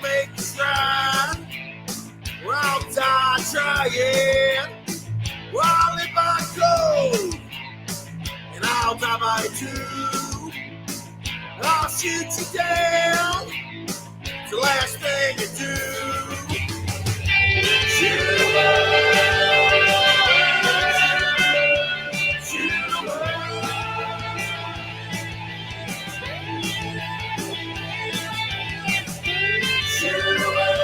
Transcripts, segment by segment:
make a stride. Well, I'll die trying. Well, I'll live by code, and I'll die by two. I'll shoot you down. It's the last thing you do. Shoot 'em up. Shoot 'em up. Shoot 'em up.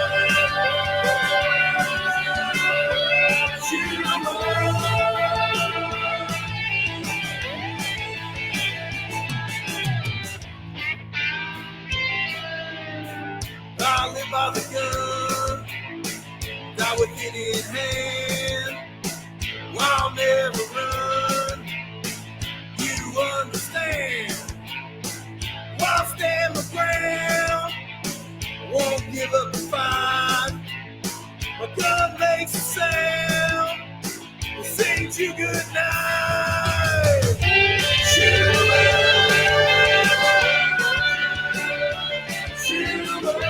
Shoot 'em up. I live by the gun, die with it in hand. Well, I'll never run, you understand. Well, I'll stand my ground, won't give up the fight. My gun makes a sound, it sings you good night. Shoot 'em up. Shoot 'em up.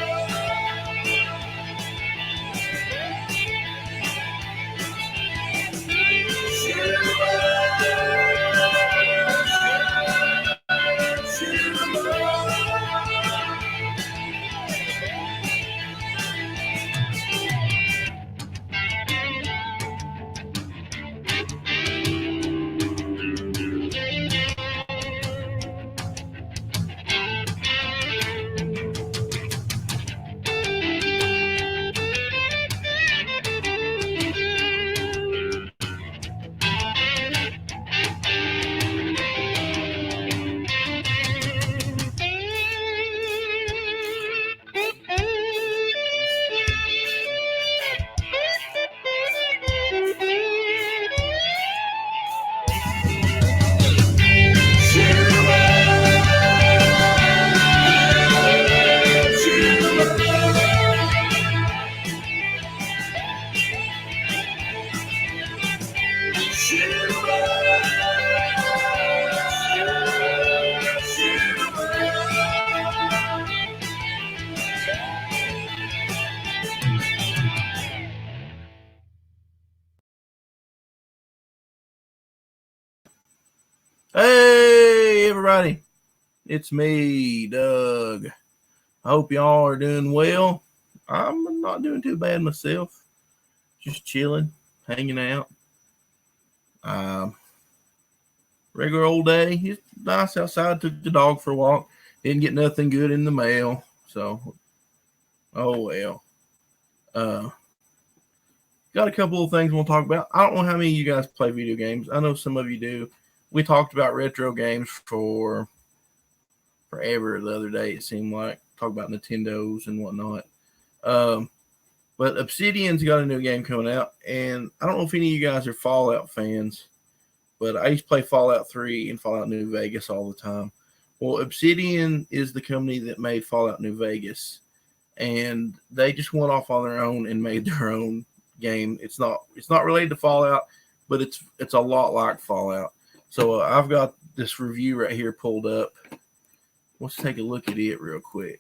Hey, everybody. It's me, Doug. I hope y'all are doing well. I'm not doing too bad myself. Just chilling, hanging out. Regular old day. It's nice outside. Took the dog for a walk. Didn't get nothing good in the mail. So, oh well. Got a couple of things we'll talk about. I don't know how many of you guys play video games. I know some of you do. We talked about retro games for forever the other day, it seemed like. Talk about Nintendos and whatnot. But Obsidian's got a new game coming out, and I don't know if any of you guys are Fallout fans, but I used to play Fallout 3 and Fallout New Vegas all the time. Well, Obsidian is the company that made Fallout New Vegas, and they just went off on their own and made their own game. It's not related to Fallout, but it's a lot like Fallout. So I've got this review right here pulled up. Let's take a look at it real quick.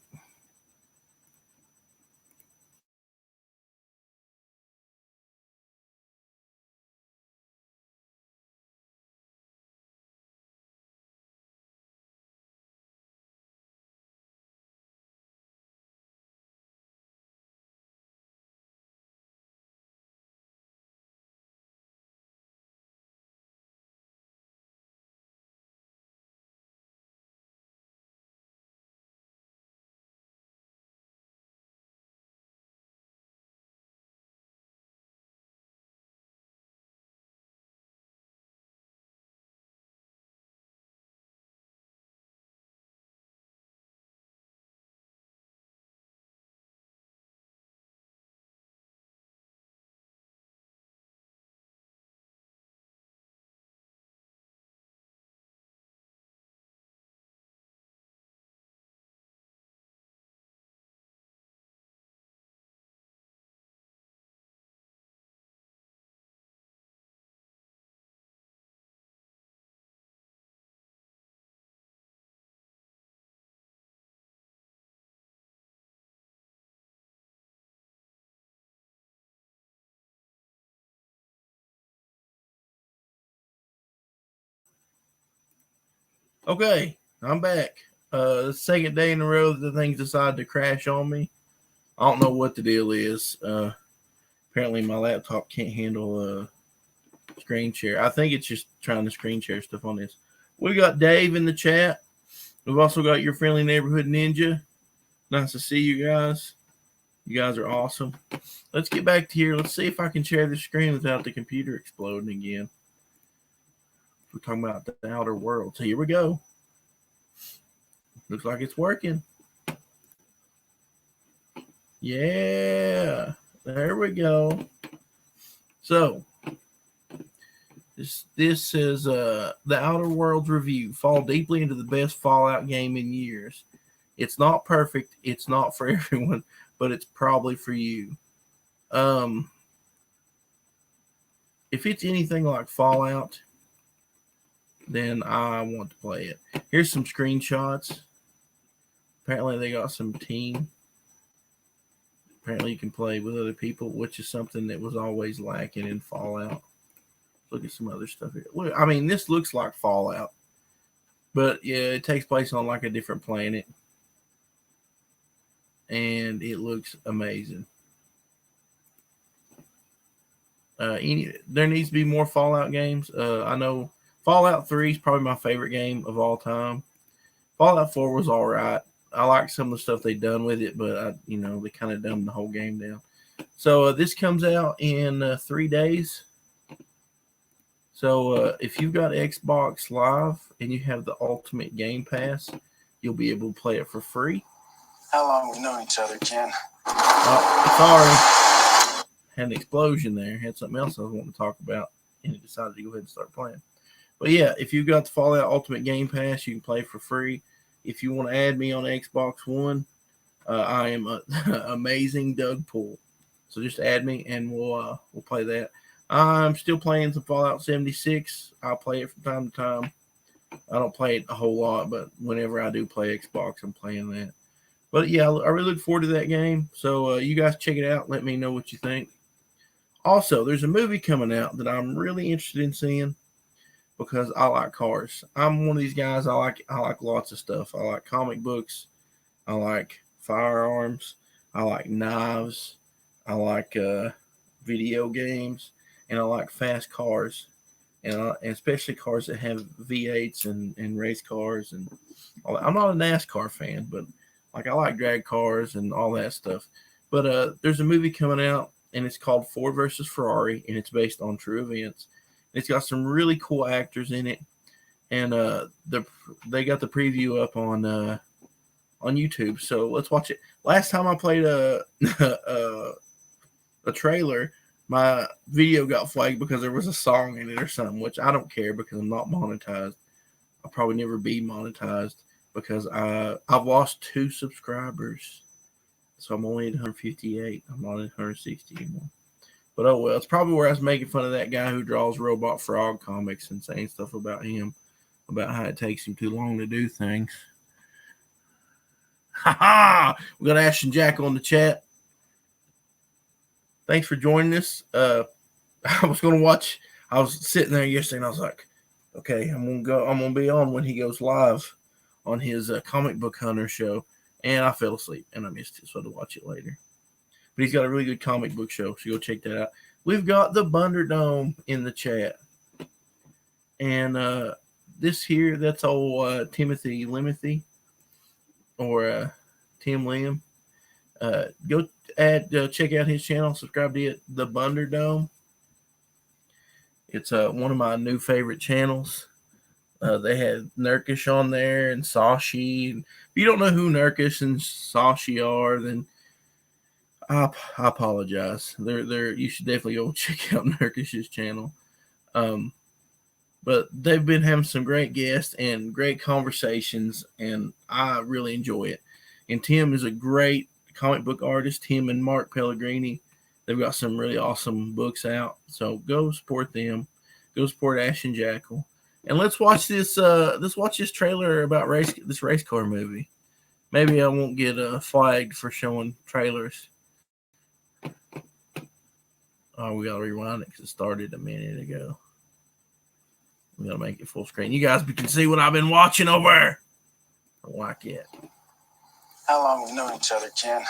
Okay, I'm back. The second day in a row that the things decided to crash on me. I don't know what the deal is. Apparently my laptop can't handle screen share. I think it's just trying to screen share stuff on this. We got Dave in the chat. We've also got your friendly neighborhood ninja. Nice to see you guys. You guys are awesome. Let's get back to here. Let's see if I can share the screen without the computer exploding again. We're talking about the outer world. So here we go. Looks like it's working. Yeah. There we go. So this is the Outer Worlds review. Fall deeply into the best Fallout game in years. It's not perfect. It's not for everyone, but it's probably for you. If it's anything like Fallout, then I want to play it. Here's some screenshots. Apparently they got some team. Apparently you can play with other people, which is something that was always lacking in Fallout. Look at some other stuff here. Look, I mean, this looks like Fallout. But yeah, it takes place on like a different planet. And it looks amazing. There needs to be more Fallout games. I know Fallout 3 is probably my favorite game of all time. Fallout 4 was all right. I like some of the stuff they done with it, but they kind of dumbed the whole game down. So this comes out in 3 days. So if you've got Xbox Live and you have the Ultimate Game Pass, you'll be able to play it for free. How long we known each other, Ken? Oh, sorry. Had an explosion there. Had something else I was wanting to talk about, and it decided to go ahead and start playing. But yeah, if you've got the Fallout Ultimate Game Pass, you can play for free. If you want to add me on Xbox One, I am amazing Doug Pool. So just add me, and we'll play that. I'm still playing some Fallout 76. I'll play it from time to time. I don't play it a whole lot, but whenever I do play Xbox, I'm playing that. But yeah, I really look forward to that game. So you guys check it out. Let me know what you think. Also, there's a movie coming out that I'm really interested in seeing because I like cars. I'm one of these guys. I like lots of stuff. I like comic books. I like firearms. I like knives. I like video games, and I like fast cars, and especially cars that have V8s and race cars. And I'm not a NASCAR fan, but like I like drag cars and all that stuff. But there's a movie coming out, and it's called Ford versus Ferrari, and it's based on true events. It's got some really cool actors in it, and they got the preview up on YouTube. So let's watch it. Last time I played a trailer, my video got flagged because there was a song in it or something, which I don't care because I'm not monetized. I'll probably never be monetized because I've lost 2 subscribers. So I'm only at 158. I'm not at 160 anymore. But oh well, it's probably where I was making fun of that guy who draws Robot Frog comics and saying stuff about him, about how it takes him too long to do things. Ha ha! We got Ash and Jack on the chat. Thanks for joining us. I was sitting there yesterday and I was like, okay, I'm gonna be on when he goes live on his comic book hunter show. And I fell asleep and I missed it, so I had to watch it later. But he's got a really good comic book show, so go check that out. We've got the Bunderdome in the chat. And this here, that's old Timothy Limothy, or Tim Lim. Go check out his channel, subscribe to it, the Bunderdome. It's one of my new favorite channels. They had Nurkish on there and Sashi. If you don't know who Nurkish and Sashi are, then I apologize. They're you should definitely go check out Nurkish's channel. But they've been having some great guests and great conversations, and I really enjoy it. And Tim is a great comic book artist. Him and Mark Pellegrini, they've got some really awesome books out. So go support them. Go support Ash and Jackal. And let's watch this. Let's watch this trailer about this race car movie. Maybe I won't get flagged for showing trailers. Oh, we gotta rewind it because it started a minute ago. I'm gonna make it full screen. You guys can see what I've been watching over. I don't like it. How long we known each other, Jen?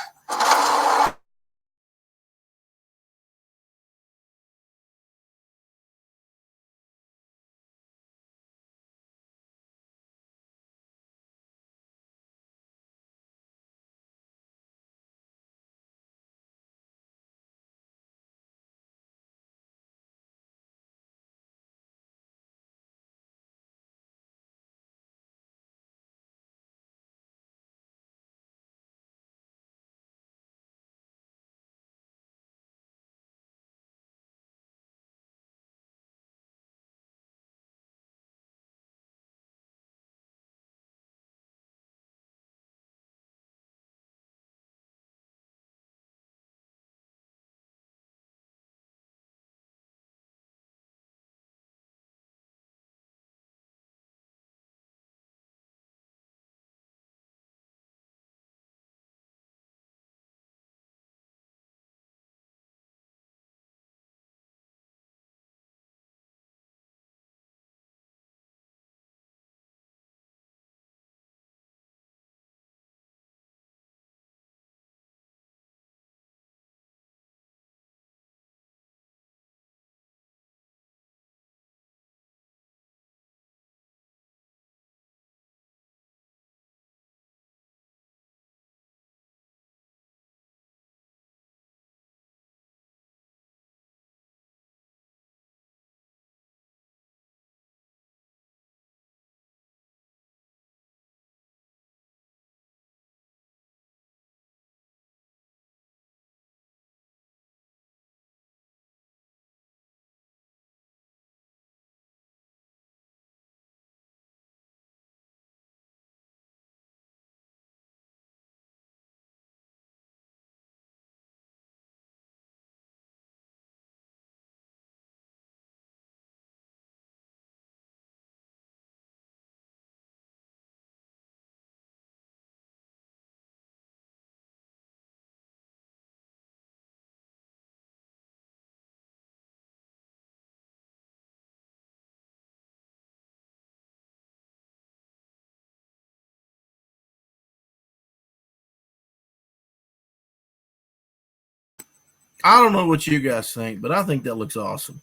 I don't know what you guys think, but I think that looks awesome.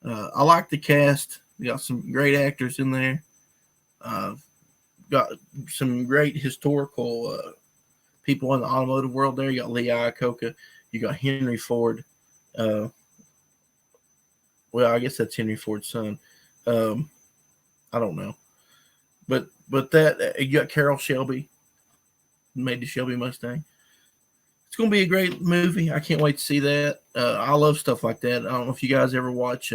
I like the cast. We got some great actors in there. Got some great historical people in the automotive world there. You got Lee Iacocca. You got Henry Ford. Well, I guess that's Henry Ford's son. I don't know. But that you got Carroll Shelby, made the Shelby Mustang. It's going to be a great movie. I can't wait to see that. I love stuff like that. I don't know if you guys ever watch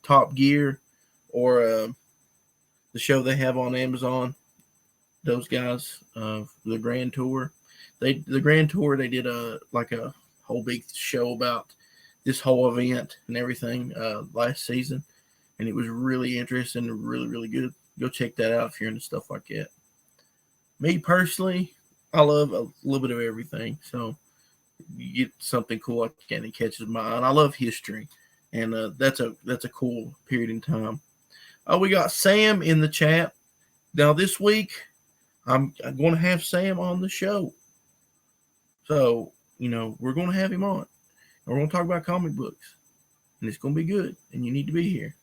Top Gear or the show they have on Amazon. Those guys, the Grand Tour. The Grand Tour, they did a whole big show about this whole event and everything last season, and it was really interesting and really, really good. Go check that out if you're into stuff like that. Me personally, I love a little bit of everything, so you get something cool like that and it catches my eye. And I love history, and that's a cool period in time. We got Sam in the chat. Now this week, I'm going to have Sam on the show. So, we're going to have him on. We're going to talk about comic books. And it's going to be good. And you need to be here.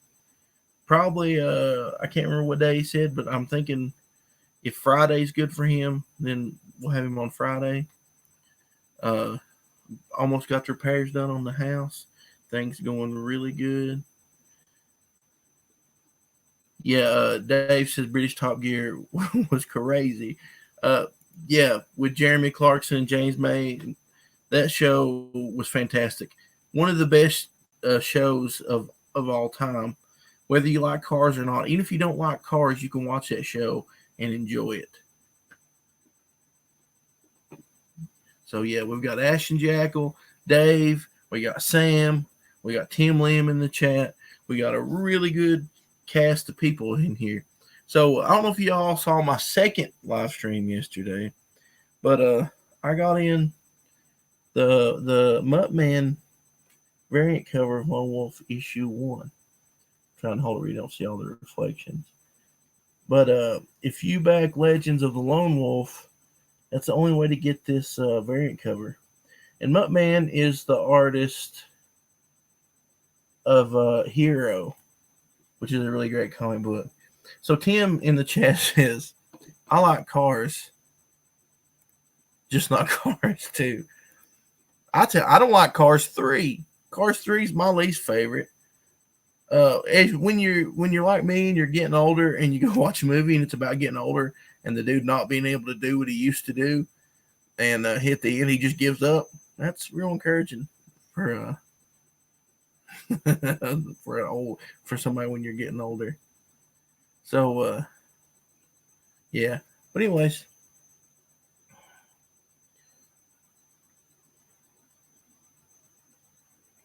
Probably, I can't remember what day he said, but I'm thinking if Friday's good for him, then we'll have him on Friday. Almost got the repairs done on the house. Things going really good. Yeah, Dave says British Top Gear was crazy. Yeah, with Jeremy Clarkson and James May, that show was fantastic. One of the best shows of all time. Whether you like cars or not, even if you don't like cars, you can watch that show and enjoy it. So, yeah, we've got Ashton Jackal, Dave, we got Sam, we got Tim Lim in the chat. We got a really good cast of people in here. So, I don't know if y'all saw my second live stream yesterday, but I got in the Muttman variant cover of Lone Wolf issue 1. trying to hold it where you don't see all the reflections. But if you back Legends of the Lone Wolf, that's the only way to get this variant cover. And Muttman is the artist of Hero, which is a really great comic book. So Tim in the chat says, I like Cars, just not Cars 2. I don't like Cars 3. Cars 3 is my least favorite. When you're like me and you're getting older and you go watch a movie and it's about getting older and the dude not being able to do what he used to do and hit the end, he just gives up. That's real encouraging for for somebody when you're getting older. So yeah. But anyways,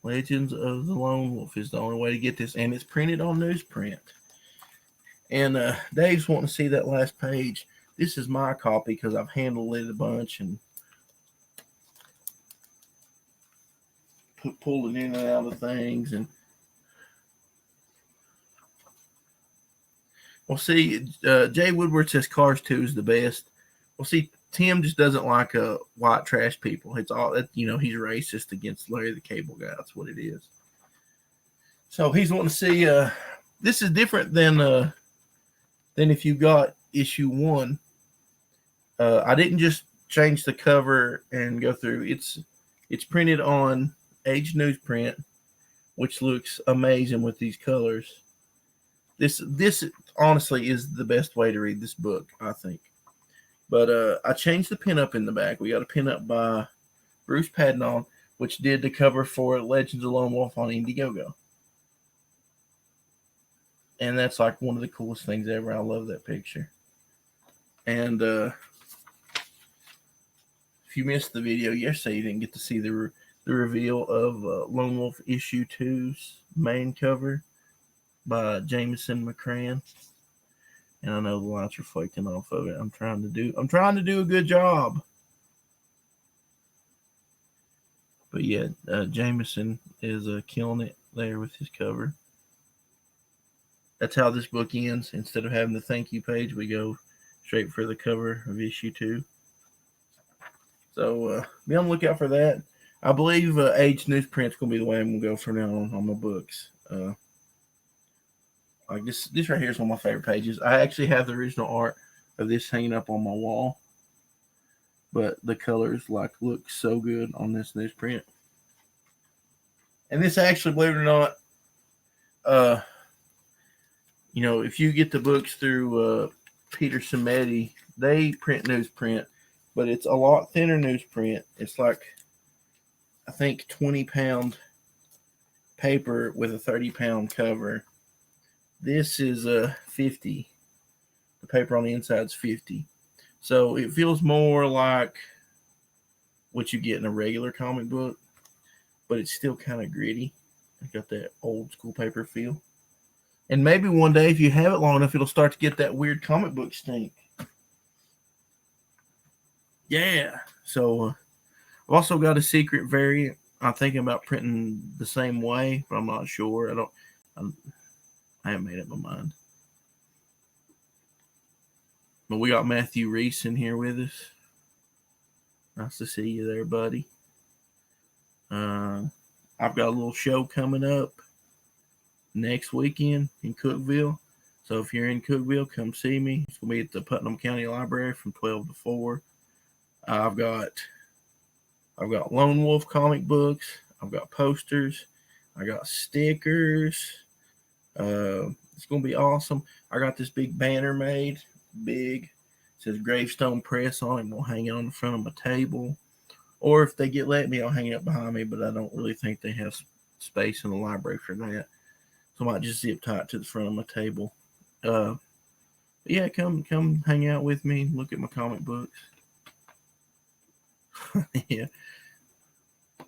Legends of the Lone Wolf is the only way to get this, and it's printed on newsprint. And Dave's wanting to see that last page. This is my copy because I've handled it a bunch and pulled it in and out of things. And well, see, Jay Woodward says Cars 2 is the best. Well, see, Tim just doesn't like white trash people. It's all that, he's racist against Larry the Cable Guy. That's what it is. So he's wanting to see. This is different than if you got issue 1. I didn't just change the cover and go through. It's printed on aged newsprint, which looks amazing with these colors. This honestly is the best way to read this book, I think. But I changed the pinup in the back. We got a pinup by Bruce Padnon, which did the cover for Legends of Lone Wolf on Indiegogo. And that's like one of the coolest things ever. I love that picture. And if you missed the video yesterday, you didn't get to see the reveal of Lone Wolf issue 2's main cover by Jameson McCran. And I know the light's reflecting off of it. I'm trying to do a good job. But yeah, Jameson is killing it there with his cover. That's how this book ends. Instead of having the thank you page, we go straight for the cover of issue 2. So be on the lookout for that. I believe aged newsprint's going to be the way I'm going to go from now on my books. Like this right here is one of my favorite pages. I actually have the original art of this hanging up on my wall, but the colors look so good on this newsprint. And this actually, believe it or not, if you get the books through Peter Samedi, they print newsprint, but it's a lot thinner newsprint. It's like, I think 20-pound paper with a 30-pound cover. This is 50. The paper on the inside is 50. So it feels more like what you get in a regular comic book, but it's still kind of gritty. It's got that old school paper feel. And maybe one day, if you have it long enough, it'll start to get that weird comic book stink. Yeah. So I've also got a secret variant. I'm thinking about printing the same way, but I'm not sure. I haven't made up my mind. But we got Matthew Reese in here with us. Nice to see you there, buddy. I've got a little show coming up next weekend in Cookeville. So if you're in Cookeville, come see me. It's going to be at the Putnam County Library from 12 to 4. I've got Lone Wolf comic books. I've got posters. I got stickers. It's going to be awesome. I got this big banner made. Big. It says Gravestone Press on it. We'll hang it on the front of my table. Or if they let me, I'll hang it up behind me. But I don't really think they have space in the library for that. So I might just zip tie it to the front of my table. But yeah, come hang out with me. Look at my comic books. Yeah.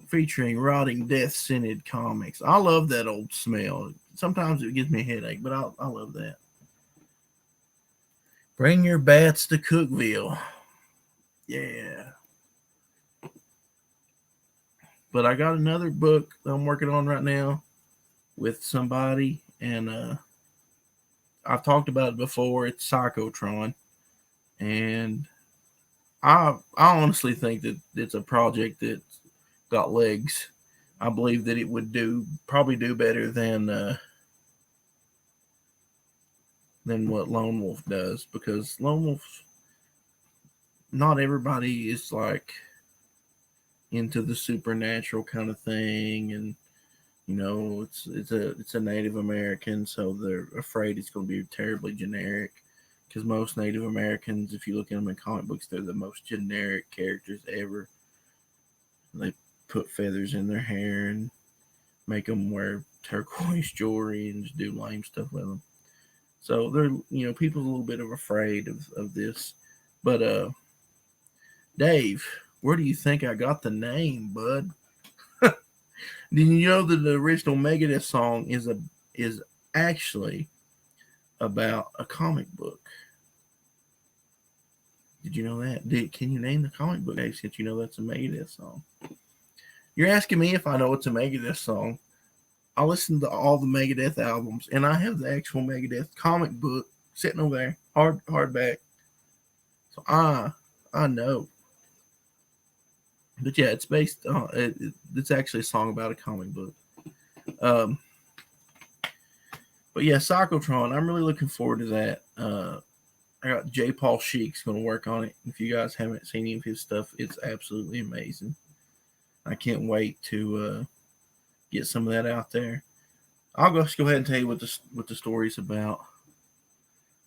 Featuring rotting, death-scented comics. I love that old smell. Sometimes it gives me a headache, but I love that. Bring your bats to Cookeville. Yeah. But I got another book that I'm working on right now with somebody, and I've talked about it before. It's Psychotron, and I honestly think that it's a project that's got legs. I believe that it would probably do better than what Lone Wolf does, because Lone Wolf, not everybody is like into the supernatural kind of thing, and it's a Native American, so they're afraid it's going to be terribly generic. Because most Native Americans, if you look at them in comic books, they're the most generic characters ever. They put feathers in their hair and make them wear turquoise jewelry and just do lame stuff with them. So they're, people's a little bit afraid of this. But Dave, where do you think I got the name, bud? Did you know that the original Megadeth song is actually about a comic book? Did you know that? Can you name the comic book, Dave, since you know that's a Megadeth song? You're asking me if I know it's a Megadeth song. I listened to all the Megadeth albums, and I have the actual Megadeth comic book sitting over there, hardback. So I know. But yeah, it's based on it's actually a song about a comic book. But yeah, Psychotron, I'm really looking forward to that. I got J. Paul Sheik's going to work on it. If you guys haven't seen any of his stuff, it's absolutely amazing. I can't wait to get some of that out there. I'll just go ahead and tell you what the story's about.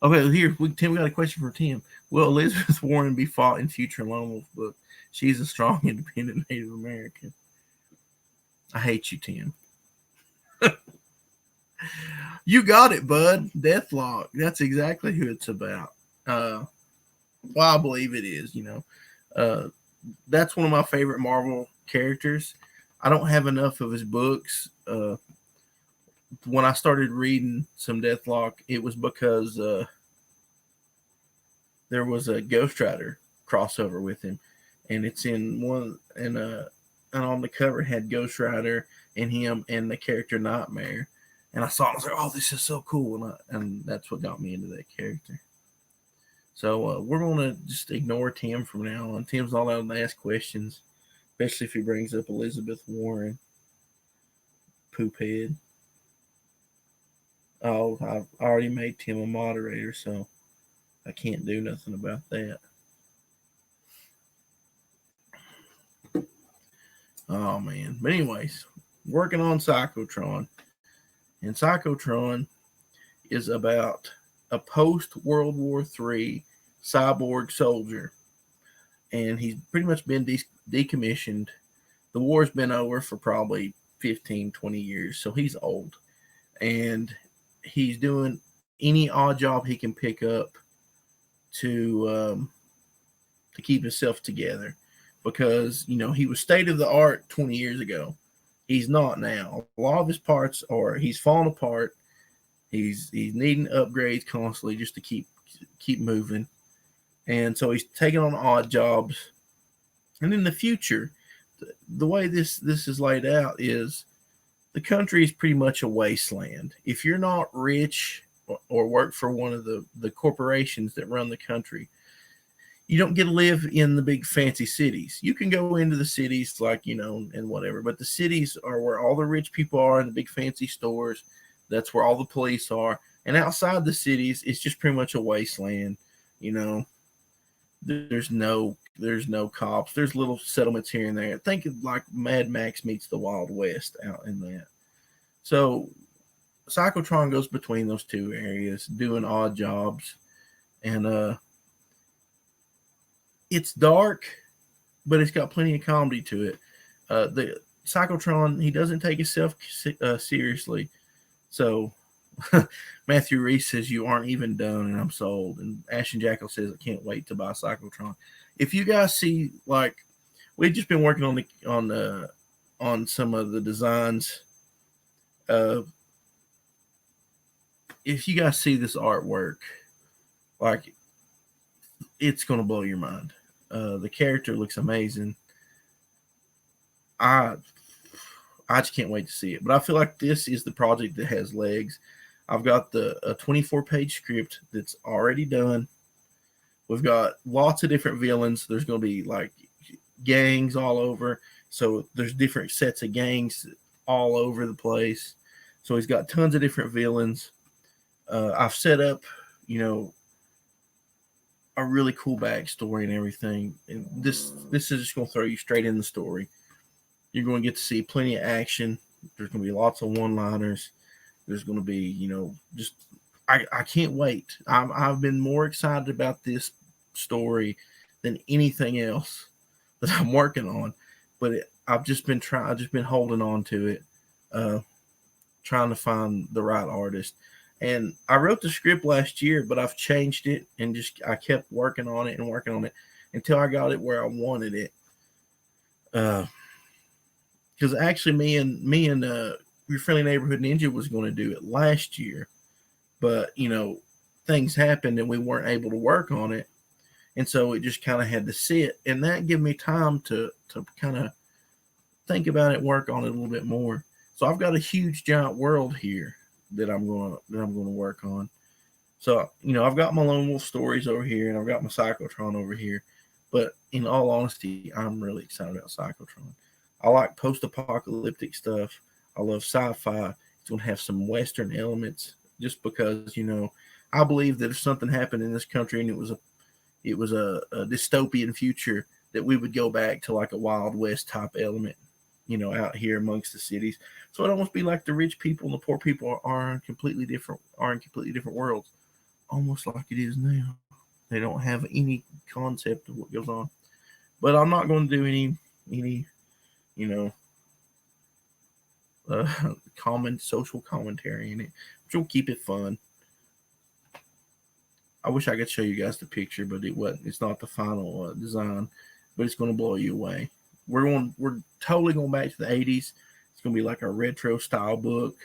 Okay, here, Tim, we got a question for Tim. Will Elizabeth Warren be fought in future Lone Wolf book? She's a strong, independent Native American. I hate you, Tim. You got it, bud. Deathlock. That's exactly who it's about. Well, I believe it is, That's one of my favorite Marvel characters. I don't have enough of his books. When I started reading some Deathlock, it was because there was a Ghost Rider crossover with him, and it's in one, and on the cover it had Ghost Rider and him and the character Nightmare, and I saw it, I was like, oh, this is so cool, and that's what got me into that character. So we're going to just ignore Tim from now on. Tim's not allowed to ask questions, especially if he brings up Elizabeth Warren. Poop head. Oh, I've already made Tim a moderator, so I can't do nothing about that. Oh, man. But anyways, working on Psychotron. And Psychotron is about a post-World War III cyborg soldier. And he's pretty much been decommissioned. The war's been over for probably 15, 20 years, so he's old. And he's doing any odd job he can pick up to keep himself together, because he was state of the art 20 years ago. He's not now. A lot of his parts he's falling apart. He's needing upgrades constantly just to keep moving, and so he's taking on odd jobs. And in the future, the way this is laid out is the country is pretty much a wasteland. If you're not rich or work for one of the corporations that run the country, you don't get to live in the big fancy cities. You can go into the cities and whatever, but the cities are where all the rich people are, in the big fancy stores. That's where all the police are. And outside the cities, it's just pretty much a wasteland. There's no cops. There's little settlements here and there. Think of like Mad Max meets the Wild West out in that. So Psychotron goes between those two areas, doing odd jobs. And it's dark, but it's got plenty of comedy to it. The Psychotron, he doesn't take himself seriously. So Matthew Reese says, you aren't even done, and I'm sold. And Ashton Jackal says, I can't wait to buy Psychotron. If you guys see, we've just been working on some of the designs. If you guys see this artwork, it's going to blow your mind. The character looks amazing. I just can't wait to see it. But I feel like this is the project that has legs. I've got a 24-page script that's already done. We've got lots of different villains. There's going to be like gangs all over. So there's different sets of gangs all over the place. So he's got tons of different villains. I've set up, a really cool backstory and everything. And this is just going to throw you straight in the story. You're going to get to see plenty of action. There's going to be lots of one-liners. There's going to be, just I can't wait. I've been more excited about this story than anything else that I'm working on. But I've just been holding on to it, trying to find the right artist. And I wrote the script last year, but I've changed it and I kept working on it until I got it where I wanted it. Because actually, me and Your Friendly Neighborhood Ninja was going to do it last year, but things happened and we weren't able to work on it, and so it just kind of had to sit. And that gave me time to kind of think about it, work on it a little bit more. So I've got a huge giant world here that I'm going to work on. So I've got my Lone Wolf Stories over here, and I've got my Cyclotron over here. But in all honesty, I'm really excited about Cyclotron. I like post-apocalyptic stuff. I love sci-fi. It's going to have some Western elements, just because I believe that if something happened in this country and it was a dystopian future, that we would go back to like a Wild West type element, out here amongst the cities. So it almost be like the rich people and the poor people are in completely different worlds, almost like it is now. They don't have any concept of what goes on. But I'm not going to do any common social commentary in it. Which will keep it fun. I wish I could show you guys the picture, but it's not the final design, but it's going to blow you away. We're totally going back to the 80s. It's going to be like a retro style book.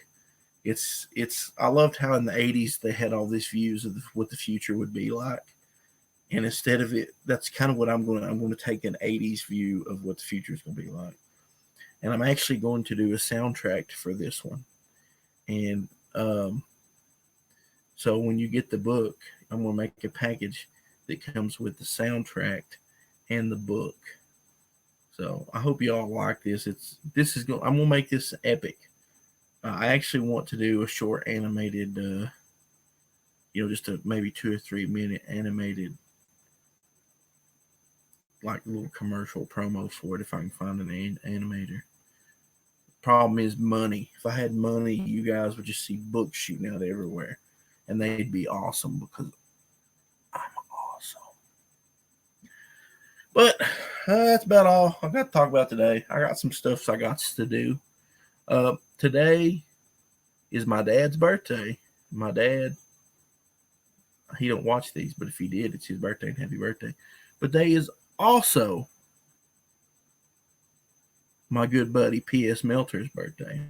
I loved how in the 80s they had all these views of what the future would be like. And instead of it, that's kind of what I'm going to take an 80s view of what the future is going to be like. And I'm actually going to do a soundtrack for this one. And so when you get the book, I'm going to make a package that comes with the soundtrack and the book. So I hope you all like this. I'm going to make this epic. I actually want to do a short animated, just a maybe 2 or 3 minute animated, like little commercial promo for it if I can find an animator. Problem is money. If I had money, you guys would just see books shooting out everywhere, and they'd be awesome because I'm awesome. But that's about all I got to talk about today. I got some stuff I got to do. Today is my dad's birthday. My dad, he don't watch these, but if he did, it's his birthday, and happy birthday. But today is also my good buddy P.S. Melter's birthday.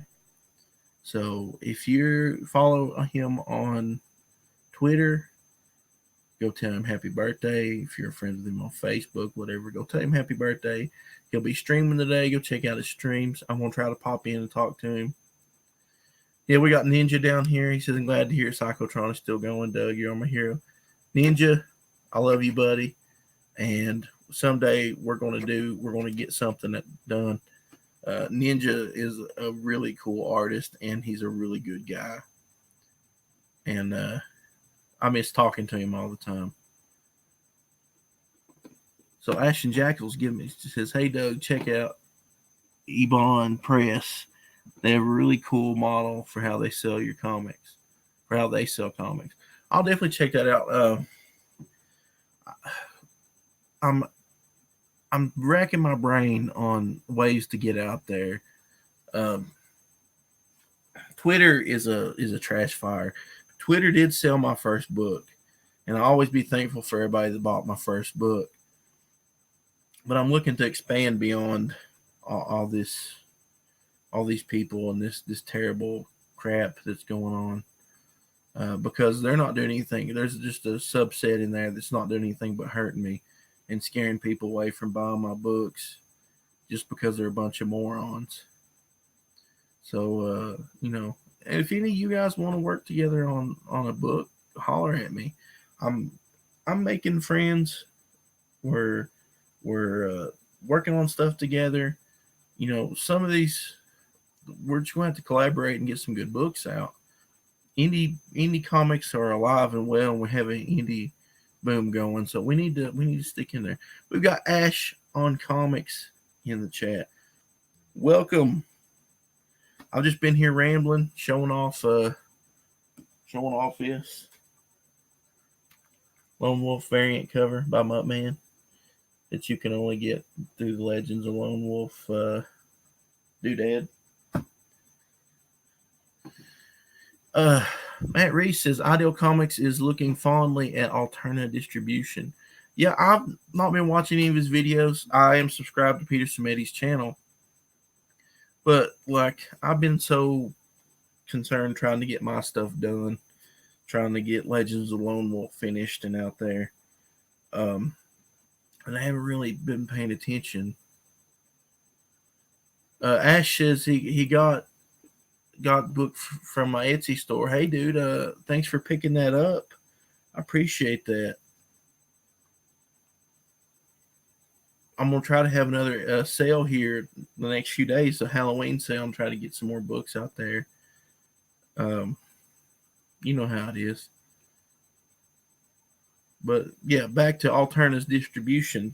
So if you follow him on Twitter, go tell him happy birthday. If you're friends with him on Facebook, whatever, go tell him happy birthday. He'll be streaming today. Go check out his streams. I'm going to try to pop in and talk to him. Yeah, we got Ninja down here. He says, I'm glad to hear Cyclotron is still going. Doug, you're my hero. Ninja, I love you, buddy. And someday we're going to get something done. Ninja is a really cool artist, and he's a really good guy. And I miss talking to him all the time. So Ashton Jackals says, hey, Doug, check out Ebon Press. They have a really cool model for how they sell your comics, for how they sell comics. I'll definitely check that out. I'm racking my brain on ways to get out there. Twitter is a trash fire. Twitter did sell my first book, and I'll always be thankful for everybody that bought my first book. But I'm looking to expand beyond all these people and this terrible crap that's going on, because they're not doing anything. There's just a subset in there that's not doing anything but hurting me and scaring people away from buying my books just because they're a bunch of morons. So, if any of you guys want to work together on a book, holler at me. I'm making friends. We're working on stuff together. You know, some of these we're just going to have to collaborate and get some good books out. Indie comics are alive and well. We have an indie boom going, so we need to stick in there. We've got Ash on Comics in the chat. Welcome. I've just been here rambling, showing off this Lone Wolf variant cover by Muttman that you can only get through the Legends of Lone Wolf doodad. Matt Reese says Ideal Comics is looking fondly at alternate distribution. Yeah, I've not been watching any of his videos. I am subscribed to Peter Samedi's channel, but like I've been so concerned trying to get my stuff done, trying to get Legends of Lone Wolf finished and out there, and I haven't really been paying attention. Ash says he got the book from my Etsy store. Hey, dude, thanks for picking that up. I appreciate that. I'm going to try to have another sale here the next few days, a Halloween sale, and try to get some more books out there. You know how it is. But, yeah, back to Alternatives distribution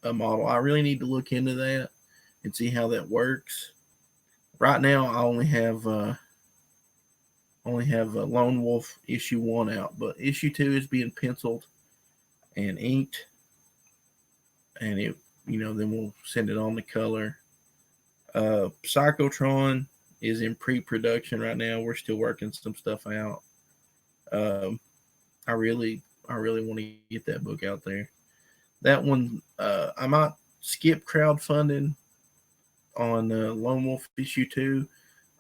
model. I really need to look into that and see how that works. Right now, I only have Lone Wolf issue 1 out, but issue 2 is being penciled and inked, and it, then we'll send it on to color. Psychotron is in pre-production right now. We're still working some stuff out. I really want to get that book out there. That one, I might skip crowdfunding on Lone Wolf issue 2.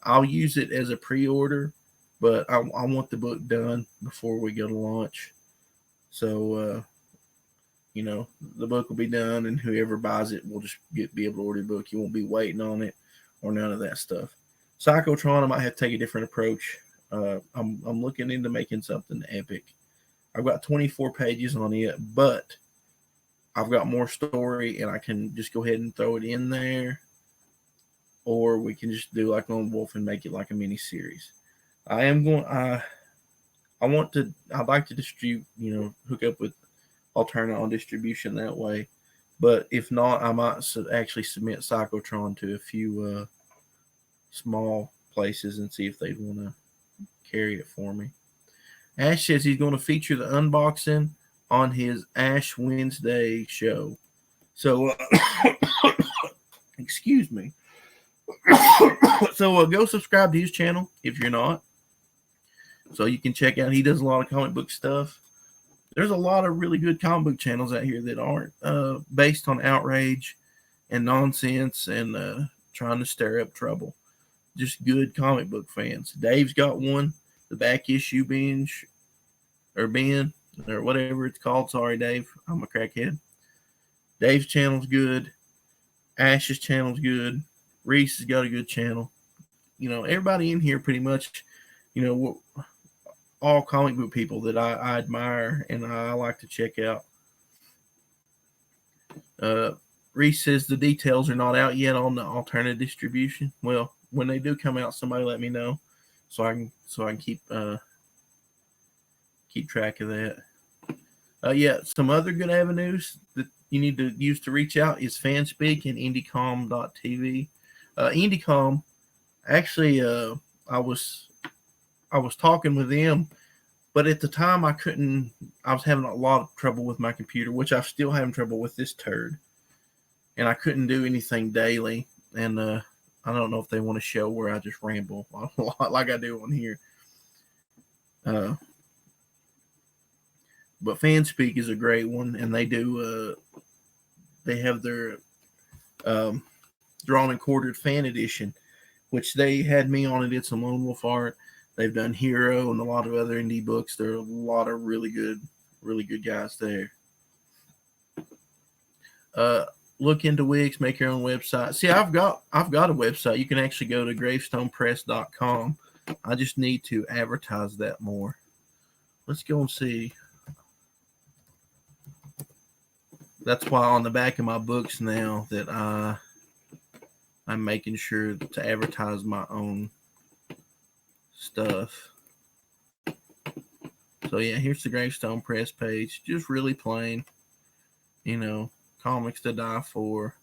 I'll use it as a pre-order, but I want the book done before we go to launch. So, the book will be done, and whoever buys it will just be able to order the book. You won't be waiting on it or none of that stuff. Psychotron, I might have to take a different approach. I'm looking into making something epic. I've got 24 pages on it, but I've got more story, and I can just go ahead and throw it in there, or we can just do like Lone Wolf and make it like a mini series. I'd like to distribute, hook up with alternate on distribution that way. But if not, I might actually submit Psychotron to a few small places and see if they'd want to carry it for me. Ash says he's going to feature the unboxing on his Ash Wednesday show. So, excuse me. So go subscribe to his channel if you're not, so you can check out. He does a lot of comic book stuff. There's a lot of really good comic book channels out here that aren't based on outrage and nonsense and trying to stir up trouble. Just good comic book fans. Dave's got one, the Back Issue Binge, or Ben, or whatever it's called. Sorry, Dave, I'm a crackhead. Dave's channel's good. Ash's channel's good. Reese has got a good channel. Everybody in here pretty much, all comic book people that I admire and I like to check out. Reese says the details are not out yet on the alternate distribution. Well, when they do come out, somebody let me know so I can keep track of that. Yeah, some other good avenues that you need to use to reach out is Fanspeak and Indicom.tv. Indicom, actually, I was talking with them, but at the time I was having a lot of trouble with my computer, which I'm still having trouble with this turd, and I couldn't do anything daily, and I don't know if they want to show where I just ramble a lot like I do on here. But Fanspeak is a great one, and they do they have their drawn and quartered fan edition, which they had me on and did some Lone Wolf art. They've done Hero and a lot of other indie books. There are a lot of really good guys there. Look into Wix, make your own website. See, I've got a website. You can actually go to gravestonepress.com I just need to advertise that more. Let's go and see. That's why on the back of my books now that I'm making sure to advertise my own stuff. So yeah, here's the Gravestone Press page. Just really plain, comics to die for.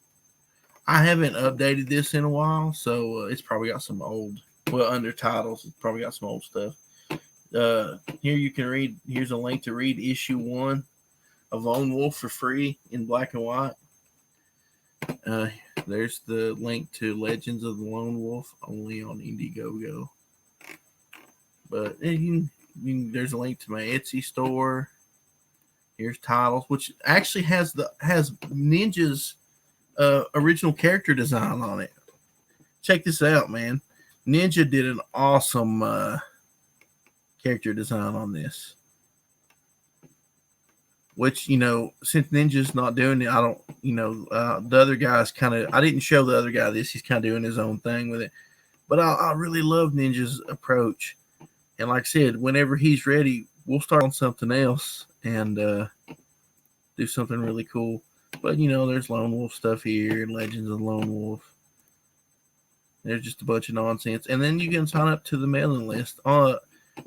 I haven't updated this in a while, so it's probably got some old, under titles, it's probably got some old stuff. Here you can read, here's a link to read issue 1 of Lone Wolf for free in black and white. There's the link to Legends of the Lone Wolf, only on Indiegogo. But there's a link to my Etsy store. Here's titles, which actually has Ninja's original character design on it. Check this out, man. Ninja did an awesome character design on this. Which, since Ninja's not doing it, I don't, the other guy's kind of, I didn't show the other guy this. He's kind of doing his own thing with it. But I really love Ninja's approach. And like I said, whenever he's ready, we'll start on something else and do something really cool. But, there's Lone Wolf stuff here and Legends of Lone Wolf. There's just a bunch of nonsense. And then you can sign up to the mailing list.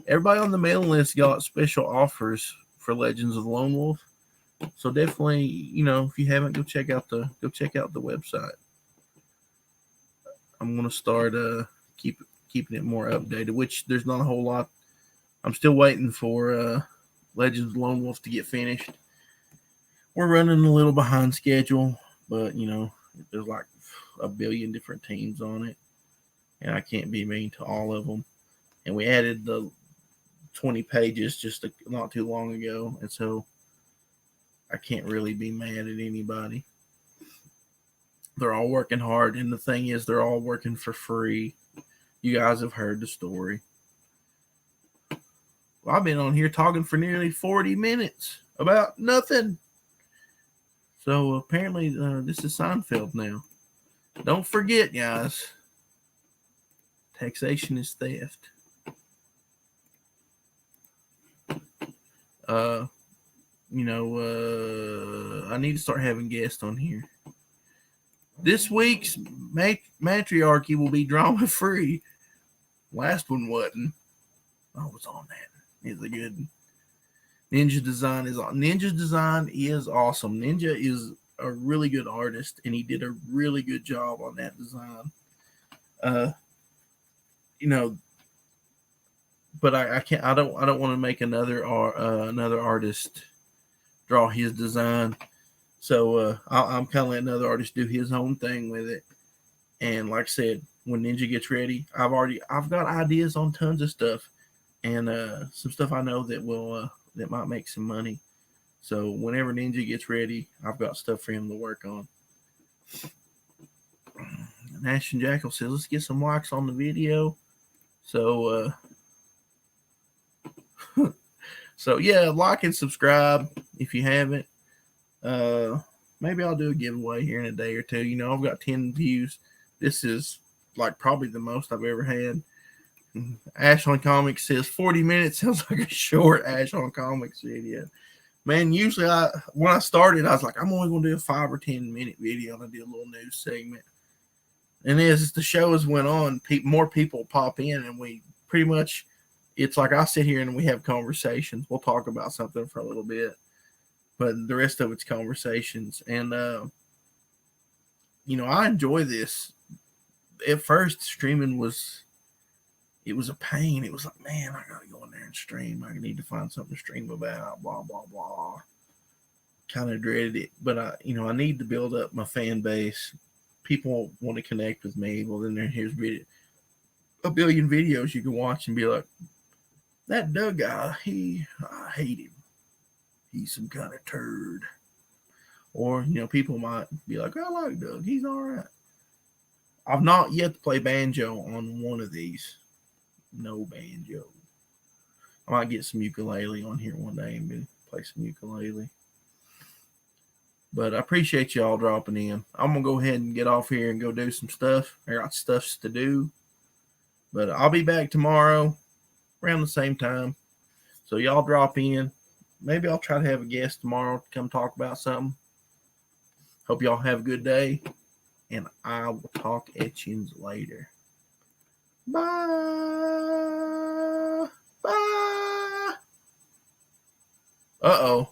Everybody on the mailing list got special offers for Legends of Lone Wolf. So definitely, if you haven't, go check out the website. I'm gonna start keeping it more updated, which there's not a whole lot. I'm still waiting for Legends of Lone Wolf to get finished. We're running a little behind schedule, but there's like a billion different teams on it, and I can't be mean to all of them. And we added the 20 pages just not too long ago, and so I can't really be mad at anybody. They're all working hard, and the thing is, they're all working for free. You guys have heard the story. Well, I've been on here talking for nearly 40 minutes about nothing. So apparently this is Seinfeld now. Don't forget, guys, taxation is theft. I need to start having guests on here. This week's matriarchy will be drama free. Last one wasn't. I was on that. It's a good one. Ninja design is awesome. Ninja is a really good artist, and he did a really good job on that design. But I can't. I don't want to make another artist draw his design. So I'm kind of letting another artist do his own thing with it. And like I said, when Ninja gets ready, I've got ideas on tons of stuff, and some stuff I know that might make some money. So whenever Ninja gets ready, I've got stuff for him to work on. Nash and Jackal says, let's get some likes on the video. So so yeah, like and subscribe if you haven't. Maybe I'll do a giveaway here in a day or two. I've got 10 views. This is like probably the most I've ever had. Ash on Comics says 40 minutes sounds like a short Ash on Comics video. Man, usually when I started, I was like, I'm only going to do a 5 or 10 minute video, and I do a little news segment. And as the show has went on, more people pop in, and we pretty much, it's like I sit here and we have conversations. We'll talk about something for a little bit, but the rest of it's conversations. And, I enjoy this. At first, streaming was a pain. It was like, man, I got to go in there and stream. I need to find something to stream about, blah, blah, blah. Kind of dreaded it, but I need to build up my fan base. People want to connect with me. Well, then here's a billion videos you can watch and be like, that Doug guy, I hate him. He's some kind of turd. Or, people might be like, I like Doug. He's all right. I've not yet played banjo on one of these. No banjo. I might get some ukulele on here one day and play some ukulele. But I appreciate y'all dropping in. I'm going to go ahead and get off here and go do some stuff. I got stuff to do. But I'll be back tomorrow around the same time. So y'all drop in. Maybe I'll try to have a guest tomorrow to come talk about something. Hope y'all have a good day. And I will talk at you later. Bye. Bye. Uh-oh.